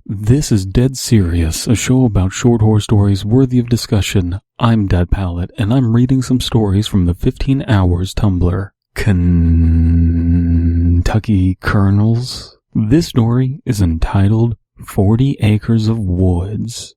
This is Dead Serious, a show about short horror stories worthy of discussion. I'm Dead Palette, and I'm reading some stories from the 15 Hours Tumblr. Kentucky Colonels. This story is entitled 40 Acres of Woods.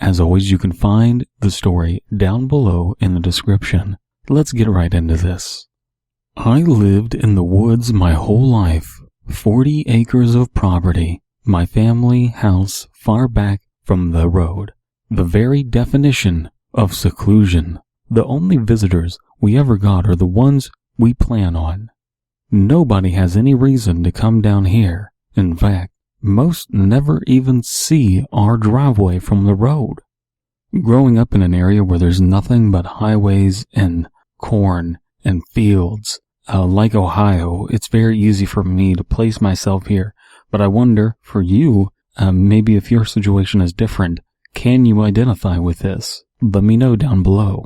As always, you can find the story down below in the description. Let's get right into this. I lived in the woods my whole life. 40 acres of property. My family house far back from the road. The very definition of seclusion. The only visitors we ever got are the ones we plan on. Nobody has any reason to come down here. In fact, most never even see our driveway from the road. Growing up in an area where there's nothing but highways and corn and fields, like Ohio, it's very easy for me to place myself here. But I wonder, for you, maybe if your situation is different, can you identify with this? Let me know down below.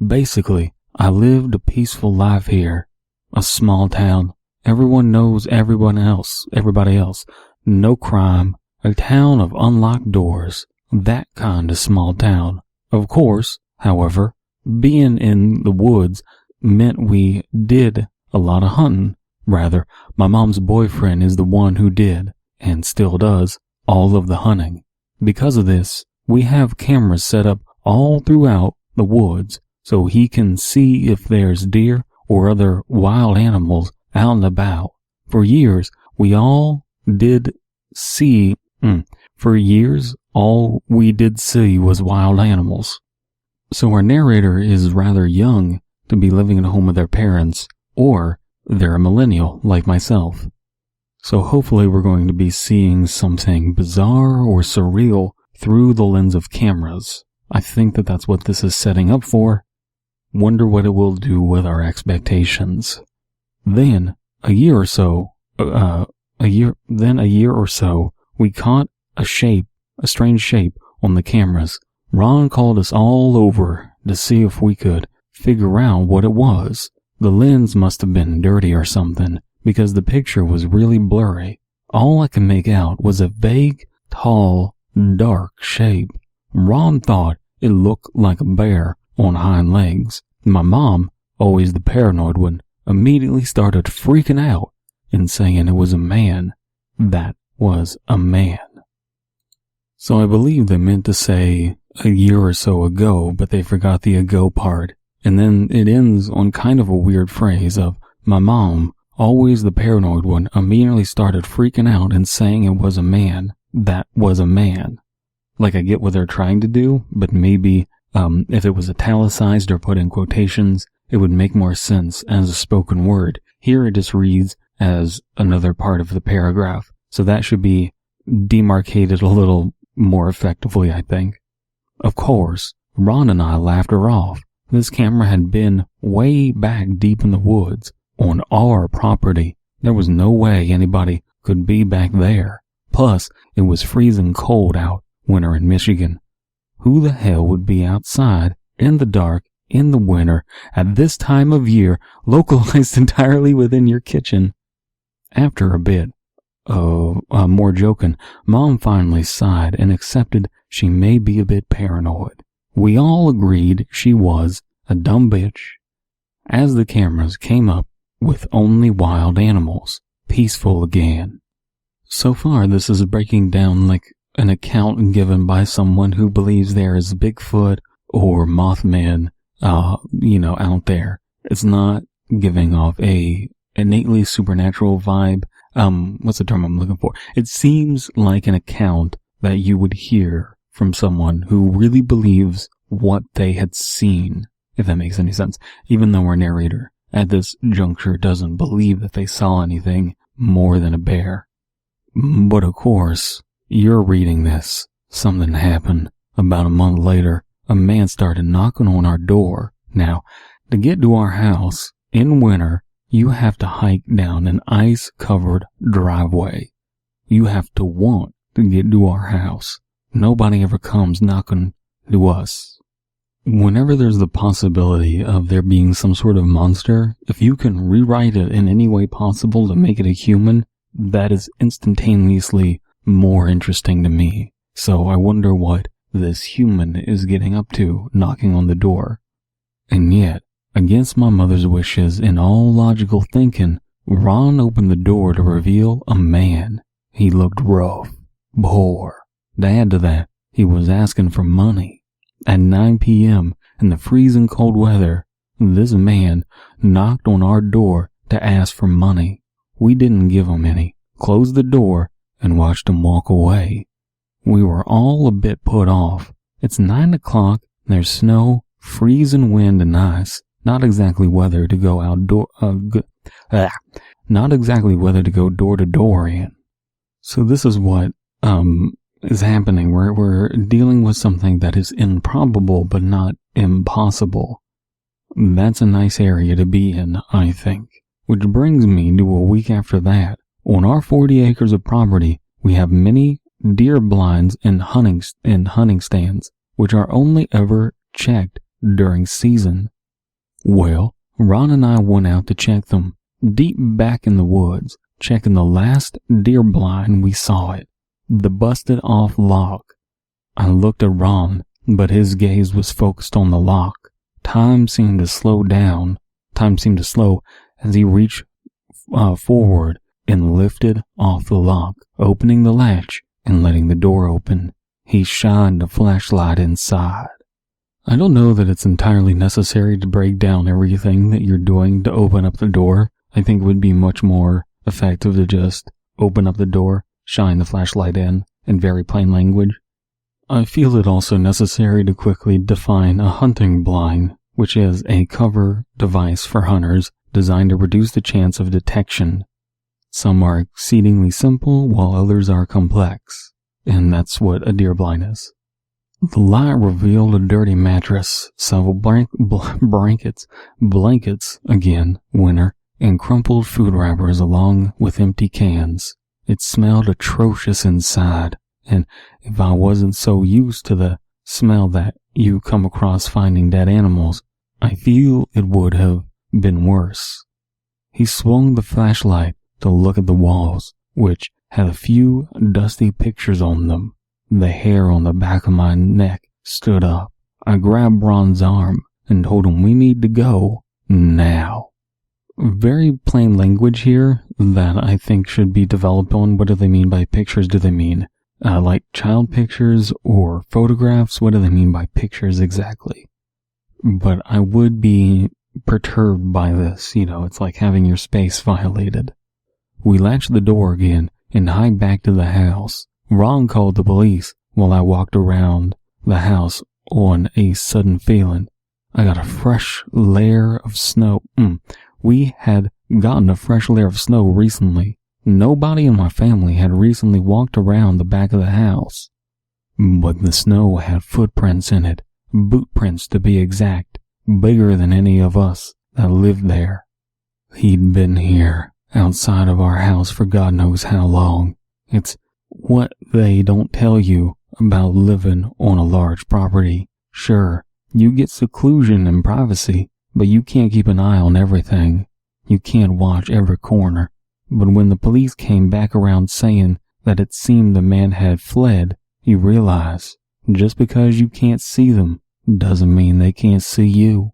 Basically, I lived a peaceful life here. A small town. Everyone knows everybody else. No crime. A town of unlocked doors. That kind of small town. Of course, however, being in the woods meant we did a lot of hunting. Rather, my mom's boyfriend is the one who did, and still does, all of the hunting. Because of this, we have cameras set up all throughout the woods so he can see if there's deer or other wild animals out and about. For years, all we did see was wild animals. So our narrator is rather young to be living at home with their parents, or they're a millennial like myself. So hopefully we're going to be seeing something bizarre or surreal through the lens of cameras. I think that's what this is setting up for. Wonder what it will do with our expectations. Then, a year or so, we caught a strange shape on the cameras. Ron called us all over to see if we could figure out what it was. The lens must have been dirty or something, because the picture was really blurry. All I could make out was a vague, tall, dark shape. Ron thought it looked like a bear on hind legs. My mom, always the paranoid one, immediately started freaking out and saying it was a man. That was a man. So I believe they meant to say a year or so ago, but they forgot the ago part. And then it ends on kind of a weird phrase of, my mom, always the paranoid one, immediately started freaking out and saying it was a man. That was a man. Like, I get what they're trying to do, but maybe if it was italicized or put in quotations, it would make more sense as a spoken word. Here it just reads as another part of the paragraph. So that should be demarcated a little more effectively, I think. Of course, Ron and I laughed her off. This camera had been way back deep in the woods, on our property. There was no way anybody could be back there. Plus, it was freezing cold out, winter in Michigan. Who the hell would be outside, in the dark, in the winter, at this time of year, localized entirely within your kitchen? After a bit of more joking, Mom finally sighed and accepted she may be a bit paranoid. We all agreed she was a dumb bitch. As the cameras came up with only wild animals, peaceful again. So far, this is breaking down like an account given by someone who believes there is Bigfoot or Mothman, out there. It's not giving off a innately supernatural vibe. What's the term I'm looking for? It seems like an account that you would hear from someone who really believes what they had seen, if that makes any sense, even though our narrator at this juncture doesn't believe that they saw anything more than a bear. But of course, you're reading this. Something happened. About a month later, a man started knocking on our door. Now, to get to our house, in winter, you have to hike down an ice-covered driveway. You have to want to get to our house. Nobody ever comes knocking to us. Whenever there's the possibility of there being some sort of monster, if you can rewrite it in any way possible to make it a human, that is instantaneously more interesting to me. So I wonder what this human is getting up to knocking on the door. And yet, against my mother's wishes and all logical thinking, Ron opened the door to reveal a man. He looked rough, poor. To add to that, he was asking for money. At 9 p.m. in the freezing cold weather, this man knocked on our door to ask for money. We didn't give him any, closed the door, and watched him walk away. We were all a bit put off. It's 9 o'clock, there's snow, freezing wind and ice. Not exactly weather to go door to door in. So this is what is happening. We're dealing with something that is improbable but not impossible. That's a nice area to be in, I think. Which brings me to a week after that. On our 40 acres of property, we have many deer blinds and hunting stands, which are only ever checked during season. Well, Ron and I went out to check them, deep back in the woods, checking the last deer blind we saw it, the busted off lock. I looked at Ron, but his gaze was focused on the lock. Time seemed to slow as he reached forward and lifted off the lock, opening the latch and letting the door open. He shined a flashlight inside. I don't know that it's entirely necessary to break down everything that you're doing to open up the door. I think it would be much more effective to just open up the door, shine the flashlight in very plain language. I feel it also necessary to quickly define a hunting blind, which is a cover device for hunters designed to reduce the chance of detection. Some are exceedingly simple, while others are complex, and that's what a deer blind is. The light revealed a dirty mattress, several blankets again, winter, and crumpled food wrappers along with empty cans. It smelled atrocious inside, and if I wasn't so used to the smell that you come across finding dead animals, I feel it would have been worse. He swung the flashlight to look at the walls, which had a few dusty pictures on them. The hair on the back of my neck stood up. I grabbed Ron's arm and told him we need to go now. Very plain language here that I think should be developed on. What do they mean by pictures? Do they mean like child pictures or photographs? What do they mean by pictures exactly? But I would be perturbed by this. It's like having your space violated. We latched the door again and hiked back to the house. Ron called the police while I walked around the house on a sudden feeling. I got a fresh layer of snow. We had gotten a fresh layer of snow recently. Nobody in my family had recently walked around the back of the house. But the snow had footprints in it, boot prints to be exact, bigger than any of us that lived there. He'd been here, outside of our house for God knows how long. It's what they don't tell you about living on a large property. Sure, you get seclusion and privacy, but you can't keep an eye on everything. You can't watch every corner. But when the police came back around saying that it seemed the man had fled, you realize just because you can't see them doesn't mean they can't see you.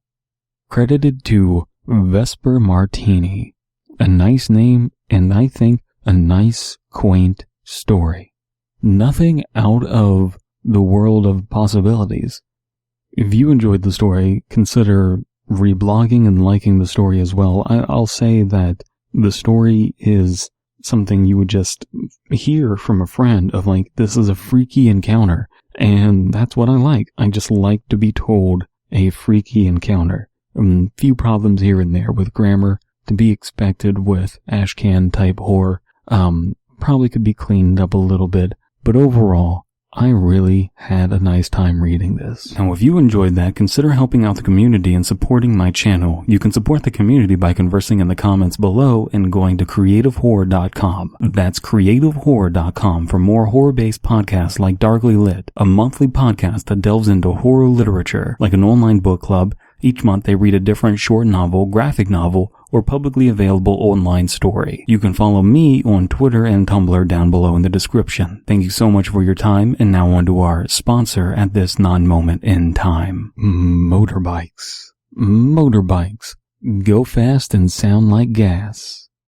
Credited to Vesper Martini. A nice name, and I think a nice, quaint story. Nothing out of the world of possibilities. If you enjoyed the story, consider reblogging and liking the story as well. I'll say that the story is something you would just hear from a friend of like, this is a freaky encounter. And that's what I like. I just like to be told a freaky encounter. Few problems here and there with grammar, to be expected with ashcan type horror. Probably could be cleaned up a little bit, but overall, I really had a nice time reading this. Now, if you enjoyed that, consider helping out the community and supporting my channel. You can support the community by conversing in the comments below and going to creativehorror.com. That's creativehorror.com for more horror-based podcasts like Darkly Lit, a monthly podcast that delves into horror literature, like an online book club, Each month they read a different short novel, graphic novel, or publicly available online story. You can follow me on Twitter and Tumblr down below in the description. Thank you so much for your time, and now on to our sponsor at this non-moment in time. Motorbikes. Motorbikes. Go fast and sound like gas.